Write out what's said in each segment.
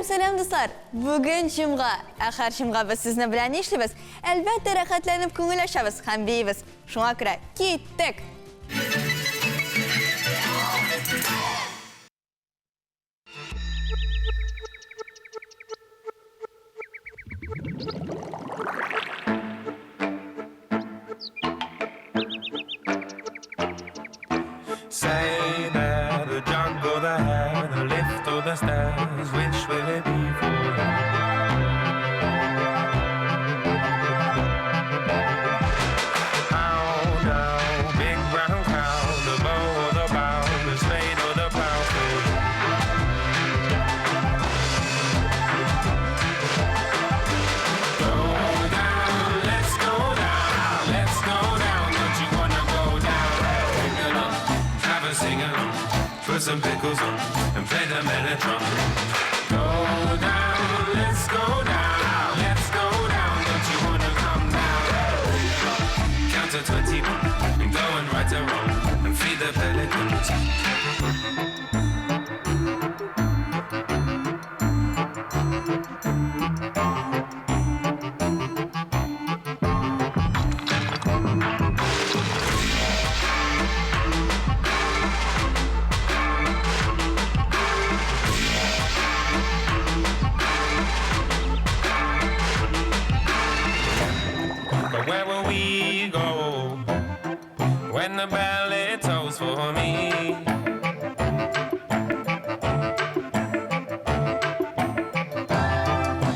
Salam dostlar. Bugün Cuma. Axir Cuma biz sizni bilan ishlaymiz. Albatta rohatlanib ko'ngillashamiz ham beymiz. Shunga ko'ra ketdik. Say that the jungle, the hair, the lift or the stairs, which will it be for you? How down, big brown cow, the bow or the bow, the spade or the plow for you? Go down, let's go down, let's go down, don't you wanna go down? Have a sing along, put some pickles on, and play the Mellotron. Go down, let's go down, don't you wanna come down? Count to 21, and go and right or wrong, and feed the pelicans. But where will we go when the ballet tolls for me?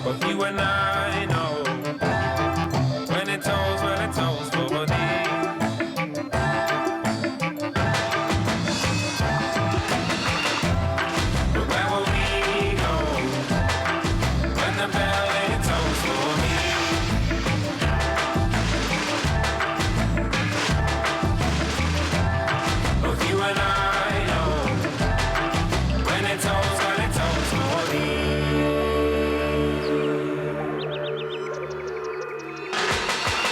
But you and I know when it tolls for thee. But where will we go when the ballet tolls for me? Both you and I know when it tolls for thee.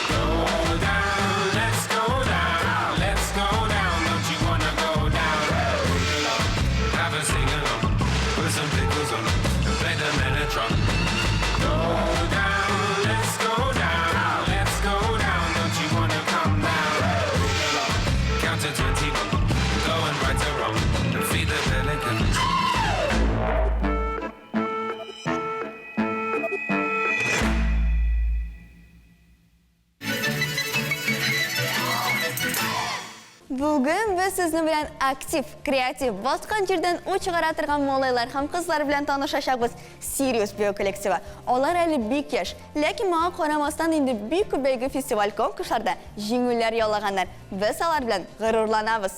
Go down, let's go down, don't you wanna go down? Have a sing along, put some pickles on, and play the Mellotron. Go down, let's go down, don't you wanna come down? Count to 21, go and right or wrong, and feed the pelicans. Bugün biz sizni bilan aktiv, kreativ, bosqin yerdan uch chiqara turgan molaylar ham qizlar bilan tanishashamiz. Sirius Bio kollektivi. Ular hali bek yosh, lekin menga qaramasdan endi bek ko'paygan festival konkurslarda jingullar yo'llaganlar. Biz ular bilan g'ururlanamiz.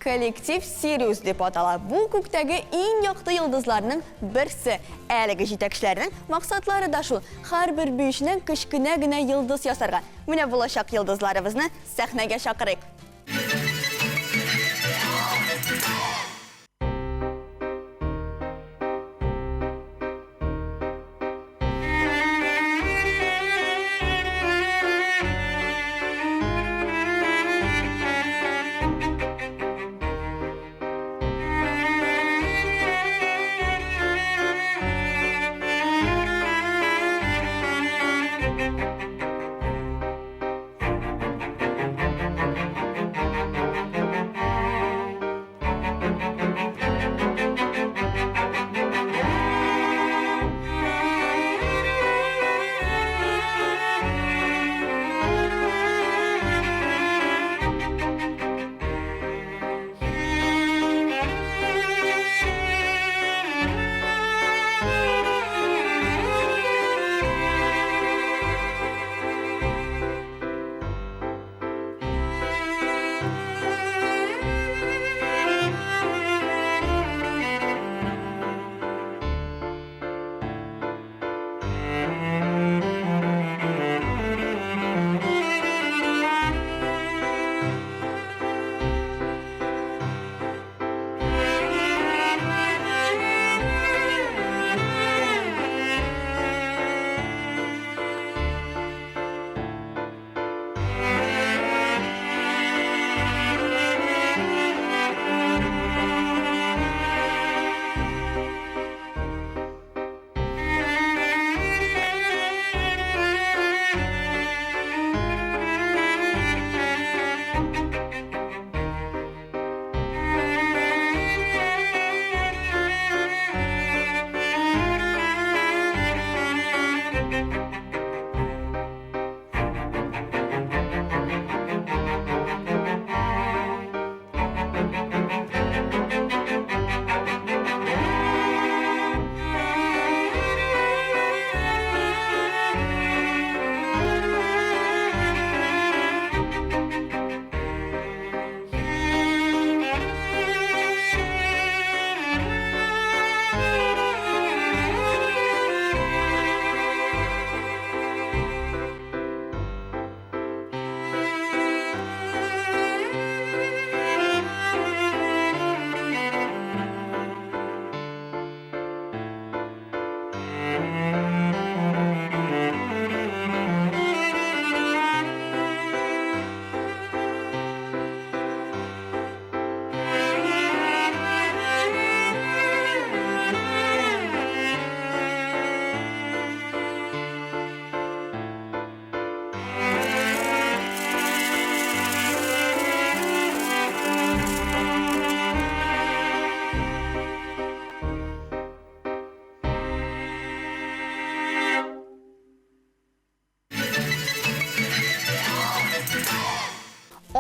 kollektiv Sirius deb ataladi. Bu ko'kdagi eng yoqti yulduzlarning birisi. Әлеге җитәкчеләрнең максатлары да шул. Һәр bir büyüşне кечкенә йолдыз ясарга. Менә булачак йолдызларыбызны сәхнәгә чакырыйк.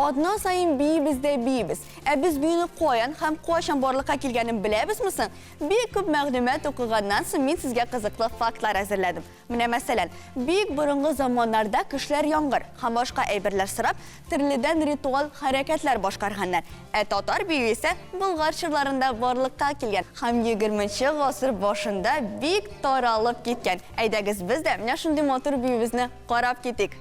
Adnan sayın biyibizde biyibiz. Biz büyünü qoyan, hem qoşan borluqa kelganini bilamiz misin? Büyük ko'p ma'lumot o'qigandan so'ng men sizga qiziqli faktlar hazırladım. Mana masalan, büyük burungi zamonlarda kishlar yomg'ir, ham boshqa ayberlar sirab, tirlidan ritual harakatlar boshqarganlar. Tatar büyü ise Bulg'ar shirlarida borliqqa kelgan. Ham 20-asr boshida büyük taralib ketgan. Aydagiz bizda mana shunday motor büyübizni qarab ketik.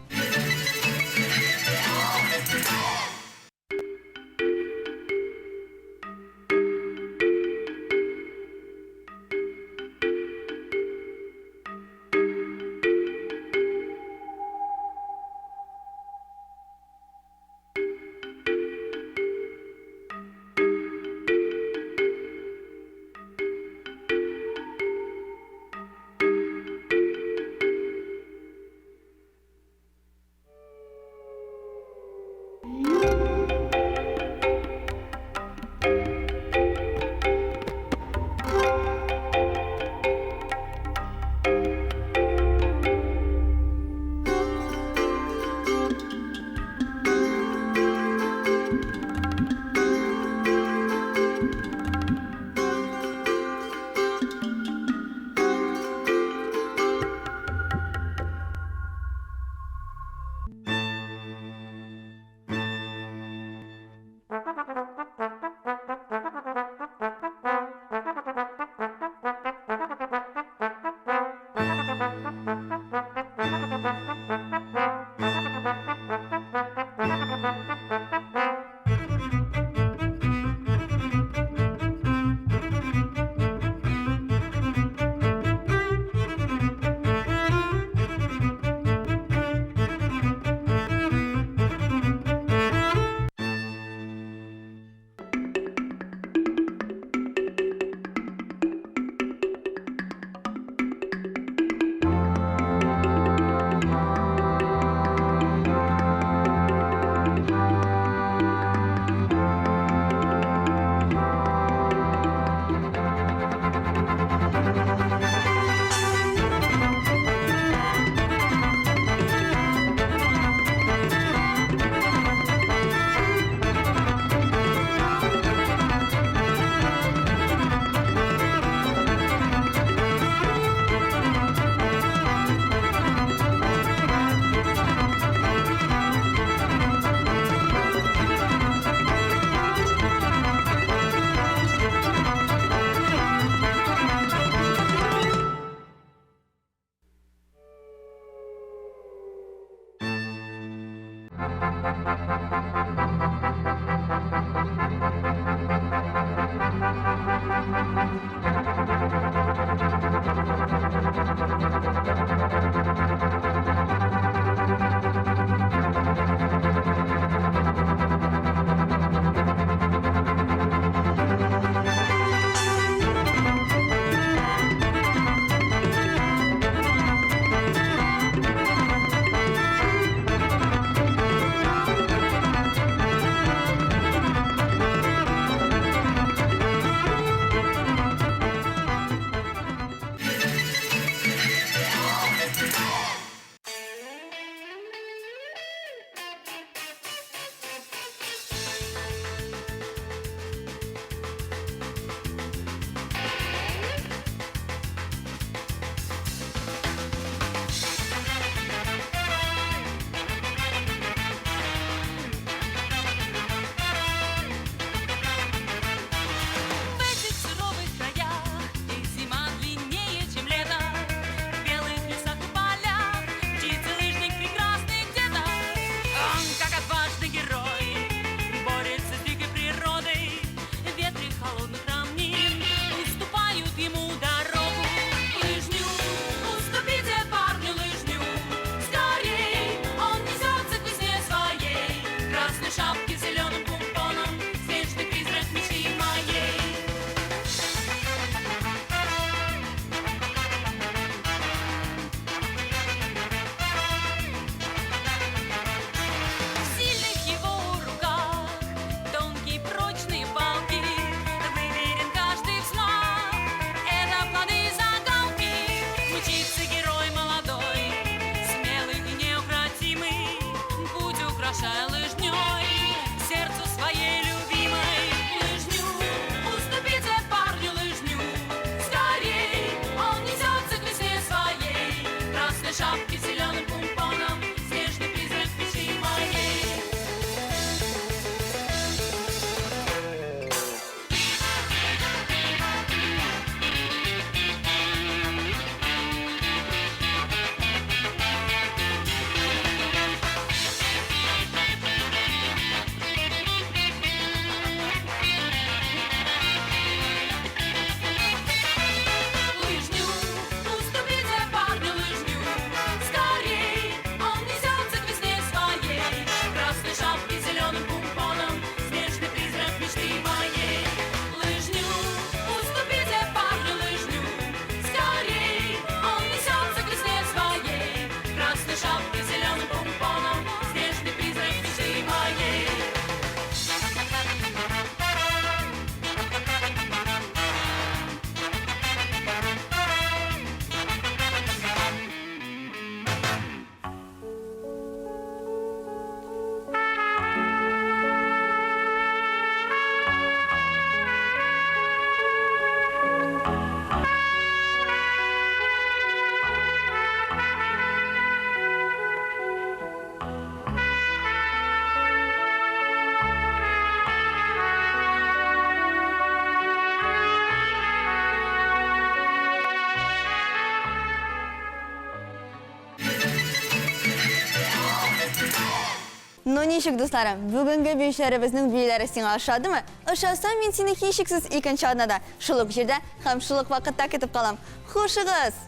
Ну ничек, дусларым, бүгінгі бейшәріміздің бийлері сен ашады ма? Ашасам мен сені кешіксіз екінші аднада. Шылық жерде, һәм шылық вақытта кетіп қалам. Хушығыз!